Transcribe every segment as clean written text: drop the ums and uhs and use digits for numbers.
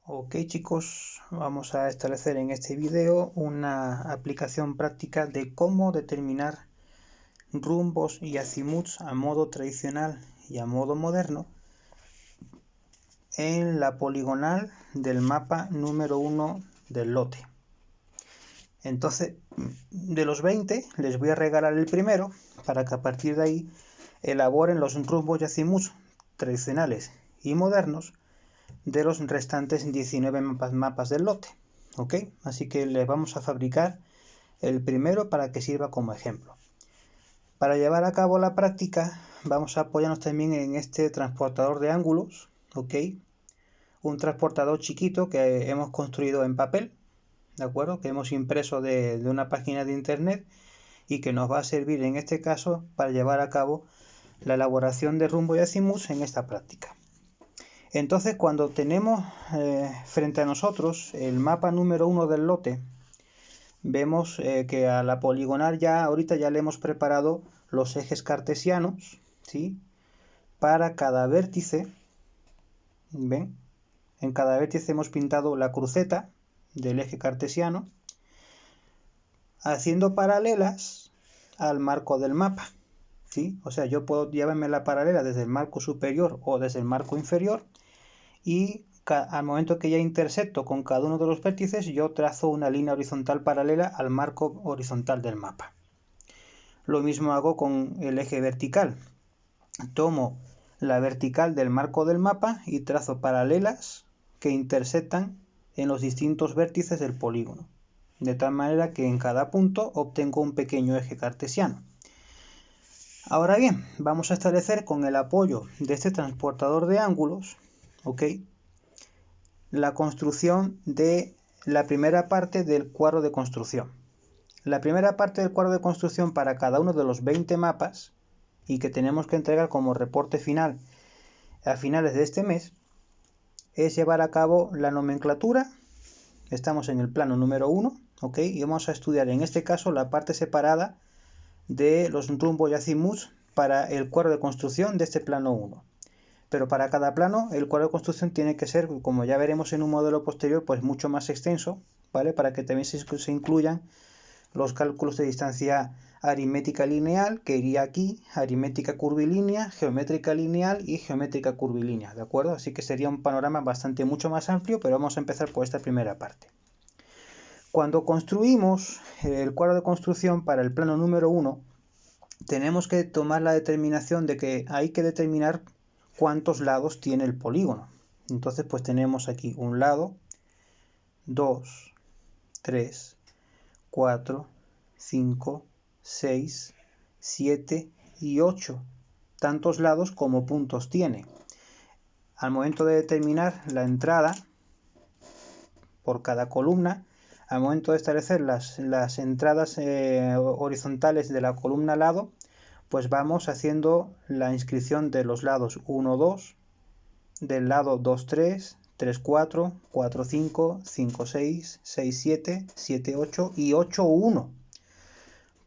Ok chicos, vamos a establecer en este video una aplicación práctica de cómo determinar rumbos y azimuts a modo tradicional y a modo moderno en la poligonal del mapa número 1 del lote. Entonces, de los 20 les voy a regalar el primero para que a partir de ahí elaboren los rumbos y azimuts tradicionales y modernos de los restantes 19 mapas del lote. ¿Ok? Así que les vamos a fabricar el primero para que sirva como ejemplo. Para llevar a cabo la práctica vamos a apoyarnos también en este transportador de ángulos. ¿Ok? Un transportador chiquito que hemos construido en papel, ¿de acuerdo? Que hemos impreso de una página de internet y que nos va a servir en este caso para llevar a cabo la elaboración de rumbo y azimuts en esta práctica. Entonces, cuando tenemos frente a nosotros el mapa número 1 del lote, vemos que a la poligonal ahorita ya le hemos preparado los ejes cartesianos, ¿sí? Para cada vértice, ¿ven? En cada vértice hemos pintado la cruceta del eje cartesiano, haciendo paralelas al marco del mapa, ¿sí? O sea, yo puedo llevarme la paralela desde el marco superior o desde el marco inferior, y al momento que ya intersecto con cada uno de los vértices, yo trazo una línea horizontal paralela al marco horizontal del mapa. Lo mismo hago con el eje vertical. Tomo la vertical del marco del mapa y trazo paralelas que intersectan en los distintos vértices del polígono, de tal manera que en cada punto obtengo un pequeño eje cartesiano. Ahora bien, vamos a establecer con el apoyo de este transportador de ángulos, ¿ok?, la construcción de la primera parte del cuadro de construcción. La primera parte del cuadro de construcción para cada uno de los 20 mapas y que tenemos que entregar como reporte final a finales de este mes es llevar a cabo la nomenclatura. Estamos en el plano número 1, ¿ok? Y vamos a estudiar en este caso la parte separada de los rumbos y azimuts para el cuadro de construcción de este plano 1. Pero para cada plano el cuadro de construcción tiene que ser, como ya veremos en un modelo posterior, pues mucho más extenso, ¿vale? Para que también se incluyan los cálculos de distancia aritmética lineal, que iría aquí, aritmética curvilínea, geométrica lineal y geométrica curvilínea, ¿de acuerdo? Así que sería un panorama mucho más amplio, pero vamos a empezar por esta primera parte. Cuando construimos el cuadro de construcción para el plano número 1, tenemos que tomar la determinación de que hay que determinar cuántos lados tiene el polígono. Entonces pues tenemos aquí un lado, 2, 3, 4, 5, 6, 7 y 8. Tantos lados como puntos tiene. Al momento de determinar la entrada por cada columna, al momento de establecer las entradas horizontales de la columna lado, pues vamos haciendo la inscripción de los lados 1, 2, del lado 2, 3, 3, 4, 4, 5, 5, 6, 6, 7, 7, 8 y 8, 1.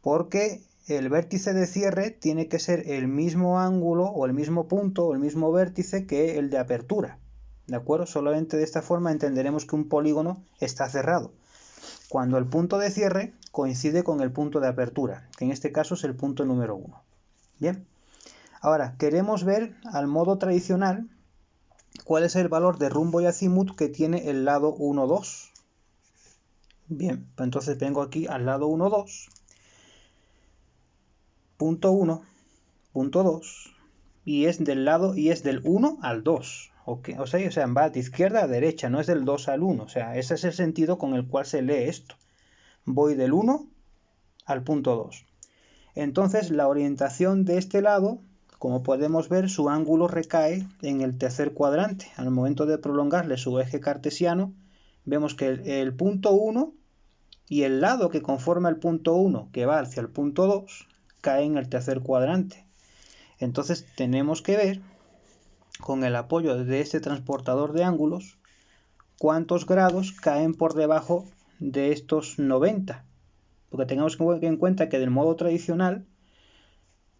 Porque el vértice de cierre tiene que ser el mismo ángulo o el mismo punto o el mismo vértice que el de apertura. ¿De acuerdo? Solamente de esta forma entenderemos que un polígono está cerrado, cuando el punto de cierre coincide con el punto de apertura, que en este caso es el punto número 1. Bien, ahora queremos ver al modo tradicional cuál es el valor de rumbo y azimut que tiene el lado 1, 2. Bien, pues entonces vengo aquí al lado 1, 2, punto 1, punto 2, y es del 1 al 2. Okay. O sea, va de izquierda a derecha, no es del 2 al 1. O sea, ese es el sentido con el cual se lee esto. Voy del 1 al punto 2. Entonces, la orientación de este lado, como podemos ver, su ángulo recae en el tercer cuadrante. Al momento de prolongarle su eje cartesiano, vemos que el punto 1 y el lado que conforma el punto 1, que va hacia el punto 2, cae en el tercer cuadrante. Entonces tenemos que ver, con el apoyo de este transportador de ángulos, cuántos grados caen por debajo de estos 90. Porque tengamos en cuenta que del modo tradicional,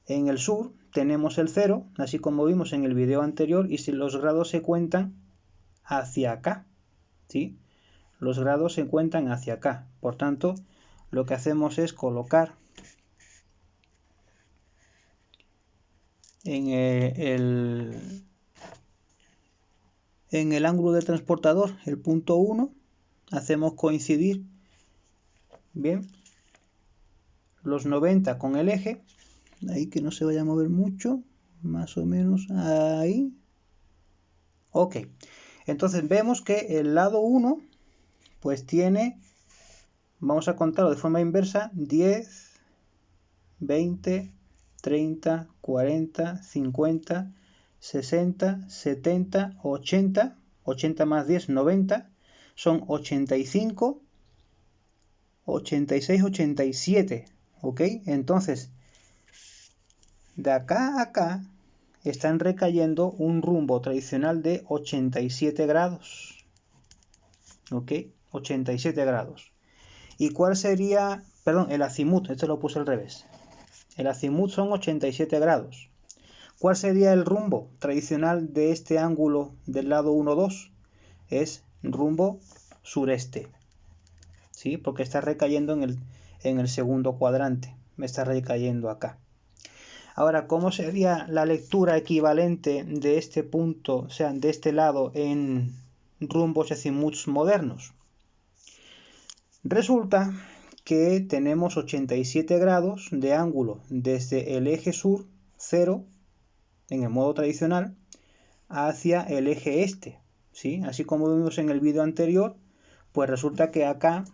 en el sur tenemos el 0, así como vimos en el video anterior, y si los grados se cuentan hacia acá, ¿sí? Los grados se encuentran hacia acá. Por tanto, lo que hacemos es colocar en el ángulo del transportador el punto 1, hacemos coincidir, bien, los 90 con el eje, ahí que no se vaya a mover mucho, más o menos ahí. Ok, entonces vemos que el lado 1 pues tiene, vamos a contarlo de forma inversa, 10, 20, 30, 40, 50, 60, 70, 80, 80 más 10, 90, son 85, 86, 87, ¿ok? Entonces, de acá a acá están recayendo un rumbo tradicional de 87 grados, ¿ok? 87 grados. ¿Y cuál sería, perdón, el azimut? Esto lo puse al revés. El azimut son 87 grados. ¿Cuál sería el rumbo tradicional de este ángulo del lado 1, 2? Es rumbo sureste, ¿sí? Porque está recayendo en el segundo cuadrante. Me está recayendo acá. Ahora, ¿cómo sería la lectura equivalente de este punto, o sea, de este lado en rumbos y azimuts modernos? Resulta que tenemos 87 grados de ángulo desde el eje sur, 0, en el modo tradicional, hacia el eje este, ¿sí? Así como vimos en el vídeo anterior, pues resulta que acá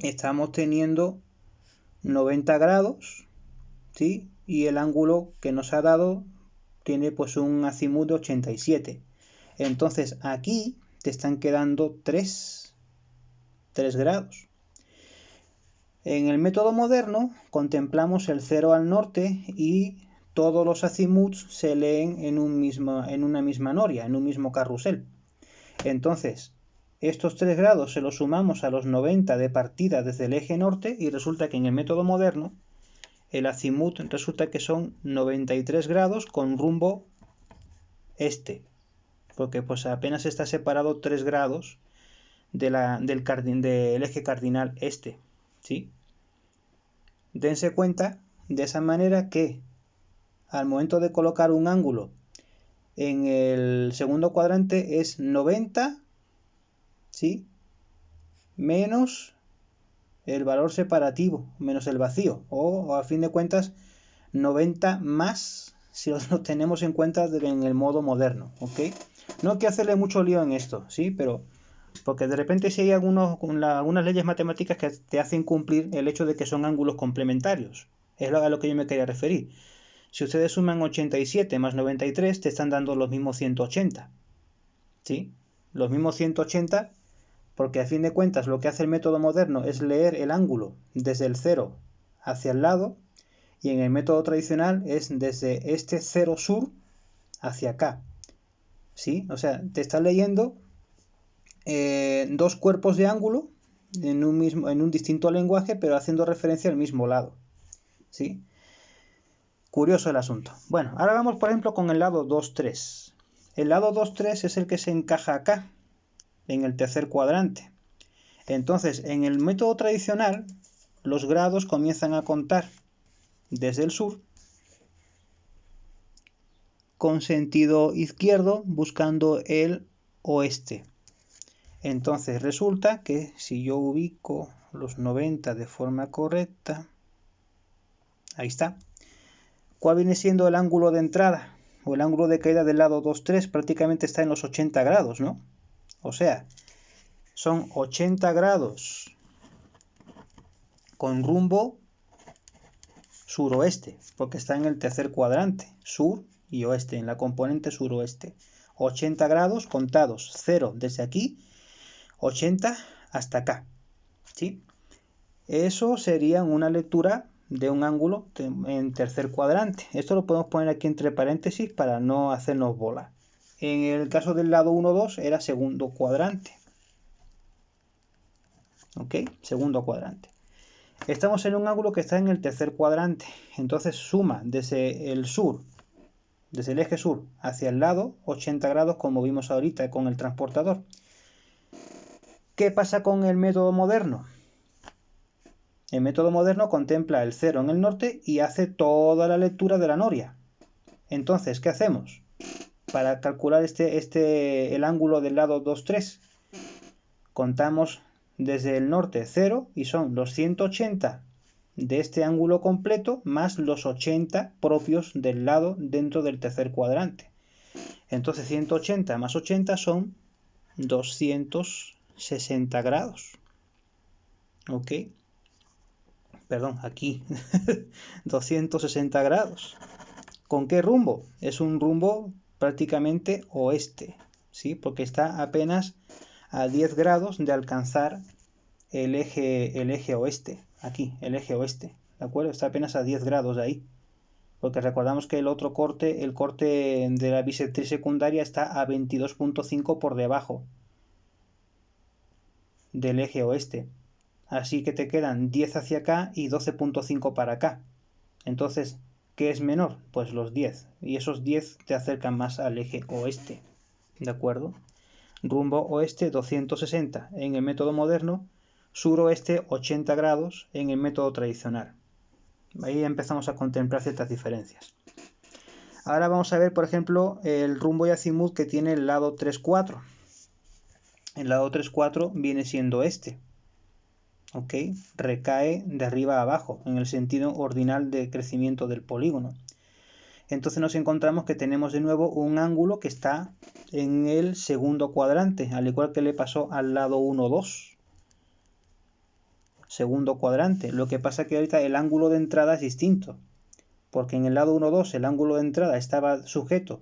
estamos teniendo 90 grados, ¿sí? Y el ángulo que nos ha dado tiene pues un azimut de 87. Entonces aquí te están quedando 3 grados. En el método moderno contemplamos el 0 al norte y todos los azimuts se leen en una misma noria, en un mismo carrusel. Entonces, estos 3 grados se los sumamos a los 90 de partida desde el eje norte y resulta que en el método moderno el azimut resulta que son 93 grados con rumbo este, porque pues apenas está separado 3 grados del eje cardinal este, ¿sí? Dense cuenta de esa manera que al momento de colocar un ángulo en el segundo cuadrante es 90, ¿sí? Menos el valor separativo, menos el vacío, o a fin de cuentas 90 más si lo tenemos en cuenta en el modo moderno, ¿ok? No hay que hacerle mucho lío en esto, ¿sí? Pero porque de repente si hay algunas leyes matemáticas que te hacen cumplir el hecho de que son ángulos complementarios, es a lo que yo me quería referir. Si ustedes suman 87 más 93, te están dando los mismos 180, ¿sí? Los mismos 180, porque a fin de cuentas lo que hace el método moderno es leer el ángulo desde el 0 hacia el lado, y en el método tradicional es desde este 0 sur hacia acá, ¿sí? O sea, te está leyendo dos cuerpos de ángulo en un distinto lenguaje, pero haciendo referencia al mismo lado, ¿sí? Curioso el asunto. Bueno, ahora vamos por ejemplo con el lado 2, 3. El lado 2, 3 es el que se encaja acá, en el tercer cuadrante. Entonces, en el método tradicional, los grados comienzan a contar desde el sur, con sentido izquierdo, buscando el oeste. Entonces resulta que si yo ubico los 90 de forma correcta, ahí está. ¿Cuál viene siendo el ángulo de entrada? O el ángulo de caída del lado 2, 3 prácticamente está en los 80 grados, ¿no? O sea, son 80 grados con rumbo suroeste, porque está en el tercer cuadrante, sur y oeste, en la componente suroeste. 80 grados contados, 0 desde aquí, 80 hasta acá, ¿sí? Eso sería una lectura de un ángulo en tercer cuadrante. Esto lo podemos poner aquí entre paréntesis para no hacernos bola. En el caso del lado 1, 2 era segundo cuadrante. ¿Ok? Segundo cuadrante. Estamos en un ángulo que está en el tercer cuadrante. Entonces suma desde el sur, desde el eje sur hacia el lado, 80 grados como vimos ahorita con el transportador. ¿Qué pasa con el método moderno? El método moderno contempla el 0 en el norte y hace toda la lectura de la noria. Entonces, ¿qué hacemos? Para calcular el ángulo del lado 2, 3, contamos desde el norte 0 y son los 180 de este ángulo completo más los 80 propios del lado dentro del tercer cuadrante. Entonces 180 más 80 son 260 grados. ¿Ok? Perdón, aquí 260 grados. ¿Con qué rumbo? Es un rumbo prácticamente oeste, ¿sí? Porque está apenas a 10 grados de alcanzar el eje oeste, aquí, el eje oeste, ¿de acuerdo? Está apenas a 10 grados de ahí, porque recordamos que el corte de la bisectriz secundaria está a 22.5 por debajo del eje oeste, así que te quedan 10 hacia acá y 12.5 para acá. Entonces, ¿qué es menor? Pues los 10, y esos 10 te acercan más al eje oeste, ¿de acuerdo? Rumbo oeste 260 en el método moderno, suroeste 80 grados en el método tradicional. Ahí empezamos a contemplar ciertas diferencias. Ahora vamos a ver, por ejemplo, el rumbo y azimut que tiene el lado 3-4. El lado 3-4 viene siendo este. ¿Ok? Recae de arriba a abajo, en el sentido ordinal de crecimiento del polígono. Entonces nos encontramos que tenemos de nuevo un ángulo que está en el segundo cuadrante, al igual que le pasó al lado 1-2. Segundo cuadrante. Lo que pasa es que ahorita el ángulo de entrada es distinto, porque en el lado 1-2 el ángulo de entrada estaba sujeto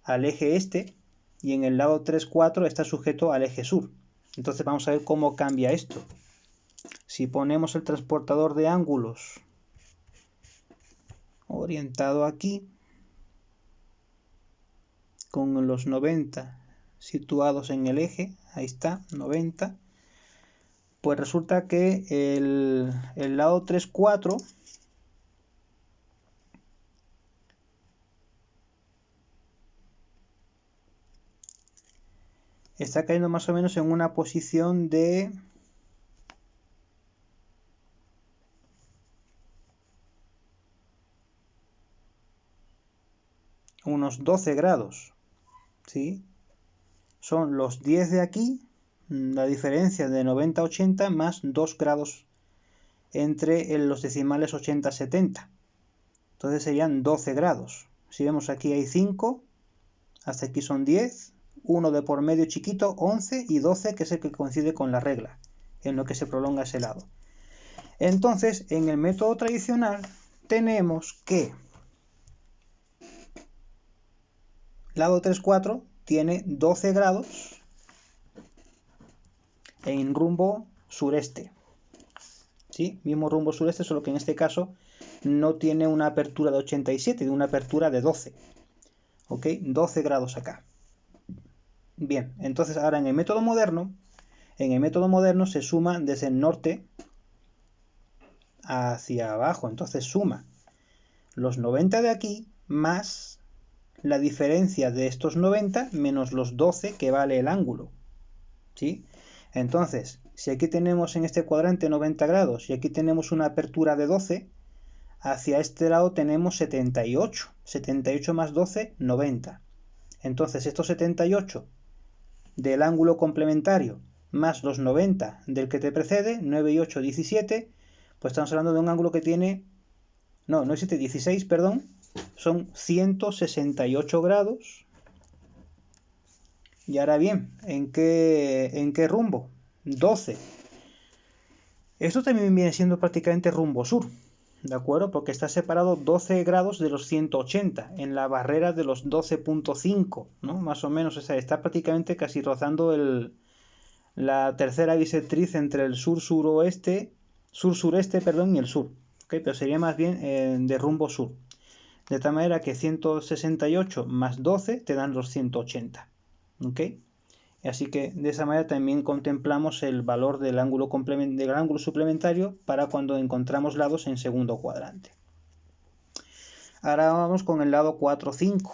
al eje este y en el lado 3-4 está sujeto al eje sur. Entonces vamos a ver cómo cambia esto. Si ponemos el transportador de ángulos orientado aquí, con los 90 situados en el eje, ahí está, 90, pues resulta que el lado 3-4 está cayendo más o menos en una posición de unos 12 grados, ¿sí? Son los 10 de aquí, la diferencia de 90 a 80 más 2 grados entre los decimales 80 a 70. Entonces serían 12 grados. Si vemos aquí hay 5, hasta aquí son 10, uno de por medio chiquito, 11 y 12, que es el que coincide con la regla, en lo que se prolonga ese lado. Entonces, en el método tradicional tenemos que lado 3-4 tiene 12 grados en rumbo sureste. ¿Sí? Mismo rumbo sureste, solo que en este caso no tiene una apertura de 87, tiene una apertura de 12. ¿Ok? 12 grados acá. Bien, entonces ahora en el método moderno se suma desde el norte hacia abajo. Entonces suma los 90 de aquí más la diferencia de estos 90 menos los 12 que vale el ángulo. ¿Sí? Entonces, si aquí tenemos en este cuadrante 90 grados y aquí tenemos una apertura de 12, hacia este lado tenemos 78. 78 más 12, 90. Entonces, estos 78 del ángulo complementario más los 90 del que te precede, 9 y 8, 17, pues estamos hablando de un ángulo que tiene, no es 7, 16, perdón, son 168 grados. Y ahora bien, ¿en qué rumbo? 12. Esto también viene siendo prácticamente rumbo sur, ¿de acuerdo? Porque está separado 12 grados de los 180, en la barrera de los 12.5, ¿no? Más o menos, o sea, está prácticamente casi rozando la tercera bisectriz entre el sur-sureste, y el sur, ¿ok? Pero sería más bien de rumbo sur. De tal manera que 168 más 12 te dan los 180, ¿ok? Así que de esa manera también contemplamos el valor del ángulo suplementario para cuando encontramos lados en segundo cuadrante. Ahora vamos con el lado 4-5.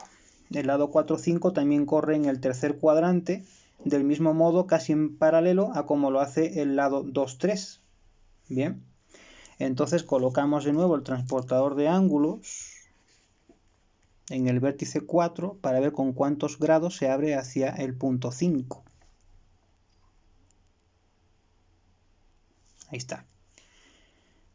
El lado 4-5 también corre en el tercer cuadrante del mismo modo, casi en paralelo a como lo hace el lado 2, 3. Bien, entonces colocamos de nuevo el transportador de ángulos en el vértice 4 para ver con cuántos grados se abre hacia el punto 5. Ahí está.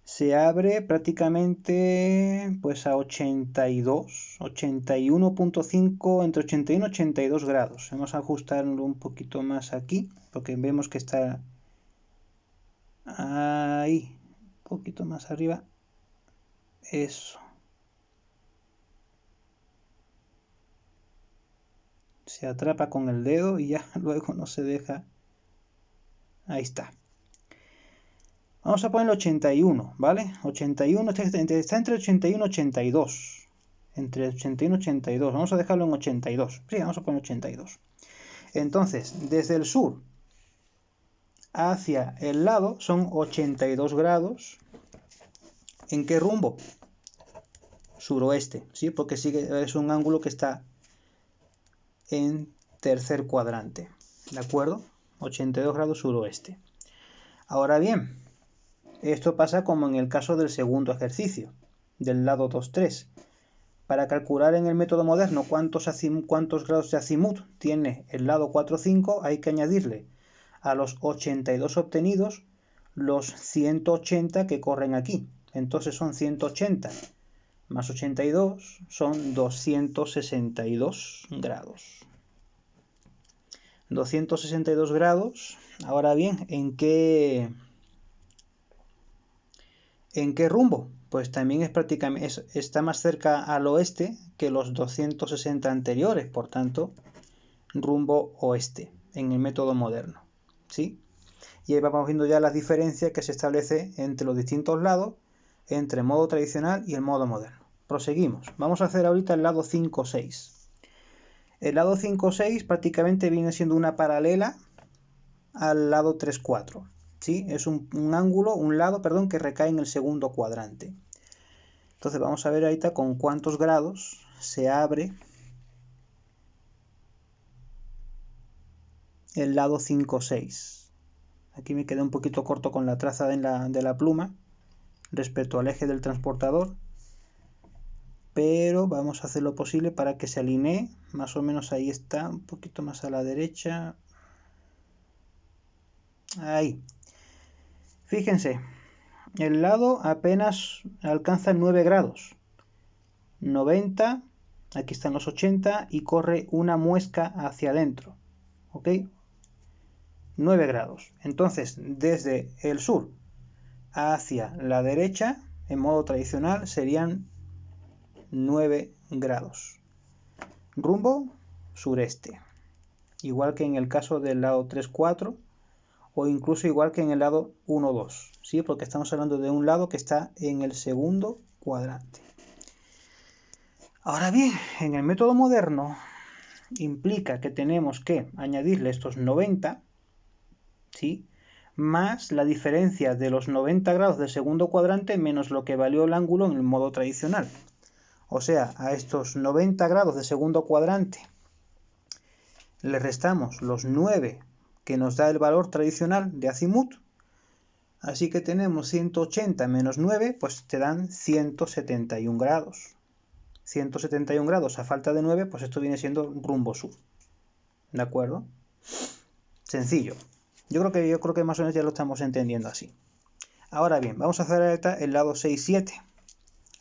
Se abre prácticamente pues a 82, 81.5, entre 81 y 82 grados. Vamos a ajustarlo un poquito más aquí, porque vemos que está ahí, un poquito más arriba. Eso. Se atrapa con el dedo y ya luego no se deja. Ahí está. Vamos a poner 81, ¿vale? 81, está entre 81 y 82. Entre 81 y 82. Vamos a dejarlo en 82. Sí, vamos a poner 82. Entonces, desde el sur hacia el lado son 82 grados. ¿En qué rumbo? Suroeste, ¿sí? Porque sigue, es un ángulo que está en tercer cuadrante. ¿De acuerdo? 82 grados suroeste. Ahora bien, esto pasa como en el caso del segundo ejercicio, del lado 2, 3. Para calcular en el método moderno cuántos grados de azimut tiene el lado 4, 5, hay que añadirle a los 82 obtenidos los 180 que corren aquí. Entonces son 180 más 82 son 262 grados. 262 grados. Ahora bien, ¿en qué rumbo? Pues también es prácticamente, está más cerca al oeste que los 260 anteriores, por tanto, rumbo oeste en el método moderno, ¿sí? Y ahí vamos viendo ya las diferencias que se establece entre los distintos lados, entre el modo tradicional y el modo moderno. Proseguimos. Vamos a hacer ahorita el lado 5-6. El lado 5-6 prácticamente viene siendo una paralela al lado 3-4. ¿Sí? Es un lado, que recae en el segundo cuadrante. Entonces vamos a ver ahorita con cuántos grados se abre el lado 5-6. Aquí me quedé un poquito corto con la traza de la pluma respecto al eje del transportador, pero vamos a hacer lo posible para que se alinee. Más o menos ahí está, un poquito más a la derecha. Ahí. Fíjense, el lado apenas alcanza 9 grados. 90, aquí están los 80 y corre una muesca hacia adentro. ¿Ok? 9 grados. Entonces, desde el sur hacia la derecha, en modo tradicional, serían 9 grados. Rumbo sureste. Igual que en el caso del lado 3-4 o incluso igual que en el lado 1-2. ¿Sí? Porque estamos hablando de un lado que está en el segundo cuadrante. Ahora bien, en el método moderno implica que tenemos que añadirle estos 90, ¿sí? Más la diferencia de los 90 grados del segundo cuadrante menos lo que valió el ángulo en el modo tradicional. O sea, a estos 90 grados de segundo cuadrante le restamos los 9 que nos da el valor tradicional de azimut. Así que tenemos 180 menos 9, pues te dan 171 grados. 171 grados a falta de 9, pues esto viene siendo rumbo sur. ¿De acuerdo? Sencillo. Yo creo que más o menos ya lo estamos entendiendo así. Ahora bien, vamos a hacer ahorita el lado 6-7.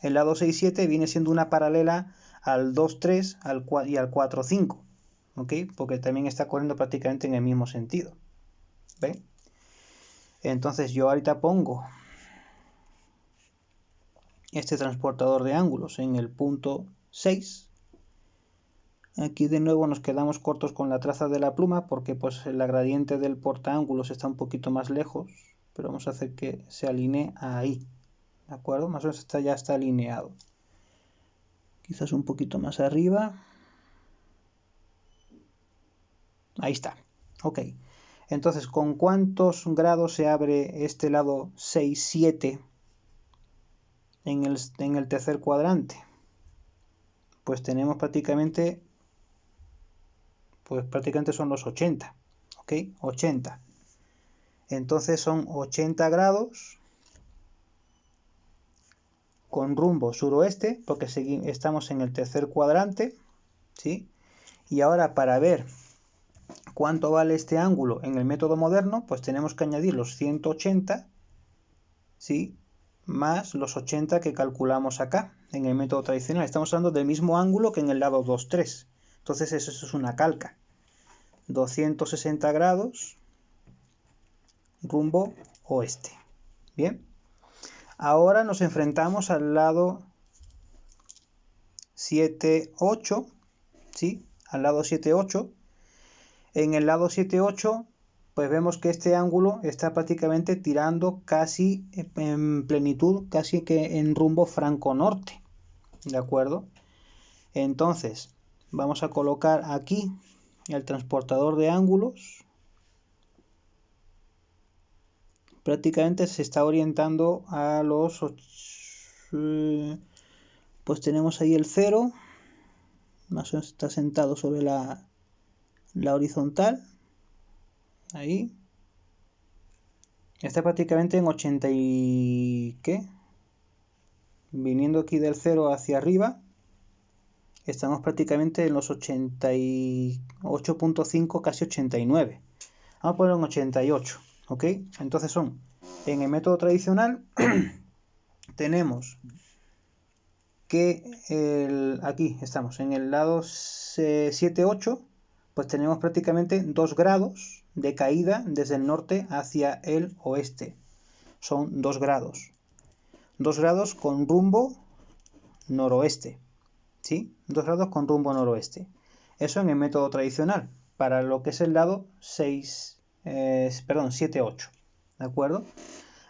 El lado 6-7 viene siendo una paralela al 2-3 y al 4-5. ¿Ok? Porque también está corriendo prácticamente en el mismo sentido. ¿Ven? Entonces yo ahorita pongo este transportador de ángulos en el punto 6. Aquí de nuevo nos quedamos cortos con la traza de la pluma porque pues la gradiente del portaángulos está un poquito más lejos, pero vamos a hacer que se alinee ahí, ¿de acuerdo? Más o menos ya está alineado. Quizás un poquito más arriba. Ahí está. Ok. Entonces, ¿con cuántos grados se abre este lado 6-7 en el tercer cuadrante? Pues tenemos prácticamente son los 80. ¿ok? 80. Entonces son 80 grados con rumbo suroeste, porque estamos en el tercer cuadrante, ¿sí? Y ahora para ver cuánto vale este ángulo en el método moderno, pues tenemos que añadir los 180, ¿sí? Más los 80 que calculamos acá en el método tradicional. Estamos hablando del mismo ángulo que en el lado 2, 3. Entonces eso es una calca. 260 grados rumbo oeste. Bien. Ahora nos enfrentamos al lado 7, 8, ¿sí? Al lado 7, 8. En el lado 7, 8, pues vemos que este ángulo está prácticamente tirando casi en plenitud, casi que en rumbo franco-norte, ¿de acuerdo? Entonces, vamos a colocar aquí el transportador de ángulos. Prácticamente se está orientando a los... pues tenemos ahí el 0, más o menos está sentado sobre la horizontal, ahí. Está prácticamente en 80 y... ¿qué? Viniendo aquí del 0 hacia arriba, estamos prácticamente en los 88.5, casi 89. Vamos a ponerlo en 88, ¿ok? Entonces son, en el método tradicional, tenemos que aquí estamos, en el lado 7, 8, pues tenemos prácticamente 2 grados de caída desde el norte hacia el oeste. Son 2 grados. 2 grados con rumbo noroeste, ¿sí? 2 grados con rumbo noroeste. Eso en el método tradicional, para lo que es el lado 7, 8, ¿de acuerdo?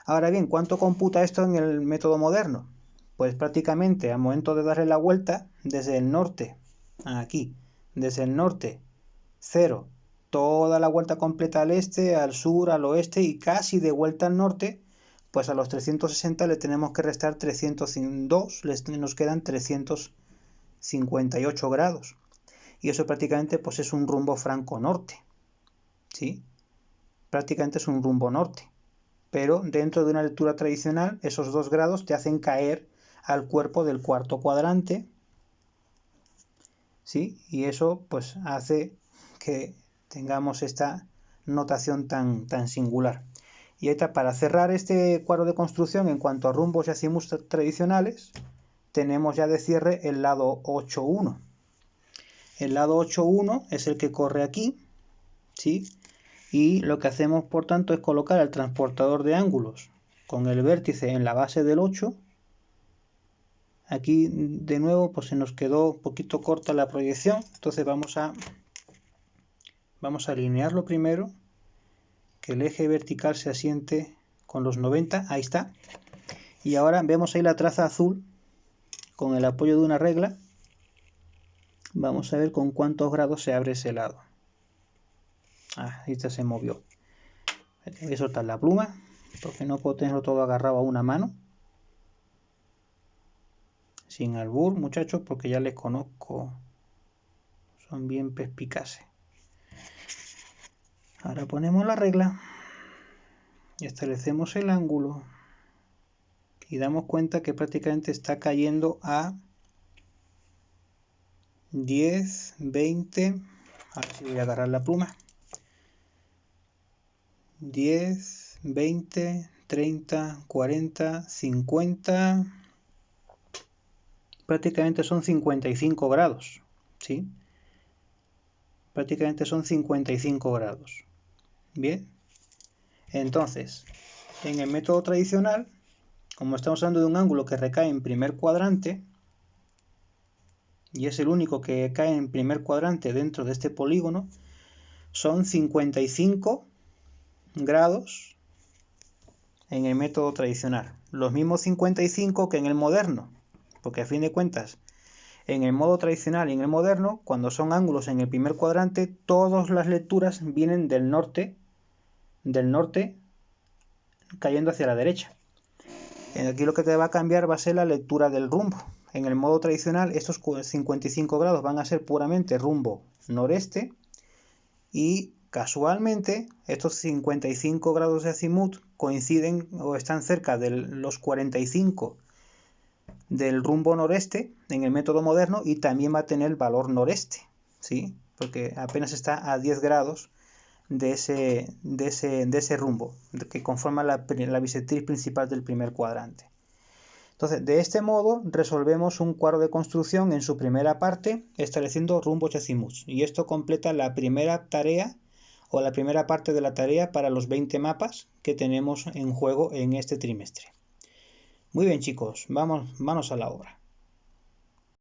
Ahora bien, ¿cuánto computa esto en el método moderno? Pues prácticamente al momento de darle la vuelta, desde el norte, aquí, desde el norte, 0, toda la vuelta completa al este, al sur, al oeste y casi de vuelta al norte, pues a los 360 le tenemos que restar 302, nos quedan 358 grados. Y eso prácticamente pues es un rumbo franco-norte, ¿sí? Prácticamente es un rumbo norte. Pero dentro de una lectura tradicional, esos 2 grados te hacen caer al cuerpo del cuarto cuadrante, ¿sí? Y eso pues hace que tengamos esta notación tan singular. Y ahorita, para cerrar este cuadro de construcción en cuanto a rumbos y azimuts tradicionales, tenemos ya de cierre el lado 8.1. El lado 8.1 es el que corre aquí, ¿sí? Y lo que hacemos, por tanto, es colocar el transportador de ángulos con el vértice en la base del 8. Aquí, de nuevo, pues se nos quedó un poquito corta la proyección. Entonces vamos a alinearlo primero, que el eje vertical se asiente con los 90. Ahí está. Y ahora vemos ahí la traza azul con el apoyo de una regla. Vamos a ver con cuántos grados se abre ese lado. Ahí se movió. Voy a soltar la pluma porque no puedo tenerlo todo agarrado a una mano. Sin albur, muchachos, porque ya les conozco. Son bien perspicaces. Ahora ponemos la regla y establecemos el ángulo y damos cuenta que prácticamente está cayendo a 10, 20. A ver si voy a agarrar la pluma. 10, 20, 30, 40, 50. Prácticamente son 55 grados, ¿sí? Prácticamente son 55 grados. Bien. Entonces, en el método tradicional, como estamos hablando de un ángulo que recae en primer cuadrante, y es el único que cae en primer cuadrante dentro de este polígono, son 55 grados en el método tradicional. Los mismos 55 que en el moderno, porque a fin de cuentas, en el modo tradicional y en el moderno, cuando son ángulos en el primer cuadrante, todas las lecturas vienen del norte cayendo hacia la derecha. Aquí lo que te va a cambiar va a ser la lectura del rumbo. En el modo tradicional, estos 55 grados van a ser puramente rumbo noreste y casualmente, estos 55 grados de azimut coinciden o están cerca de los 45 del rumbo noreste en el método moderno, y también va a tener valor noreste, ¿sí? Porque apenas está a 10 grados de ese rumbo que conforma la bisectriz principal del primer cuadrante. Entonces, de este modo resolvemos un cuadro de construcción en su primera parte estableciendo rumbos y azimuts, y esto completa la primera tarea o la primera parte de la tarea para los 20 mapas que tenemos en juego en este trimestre. Muy bien, chicos, manos a la obra.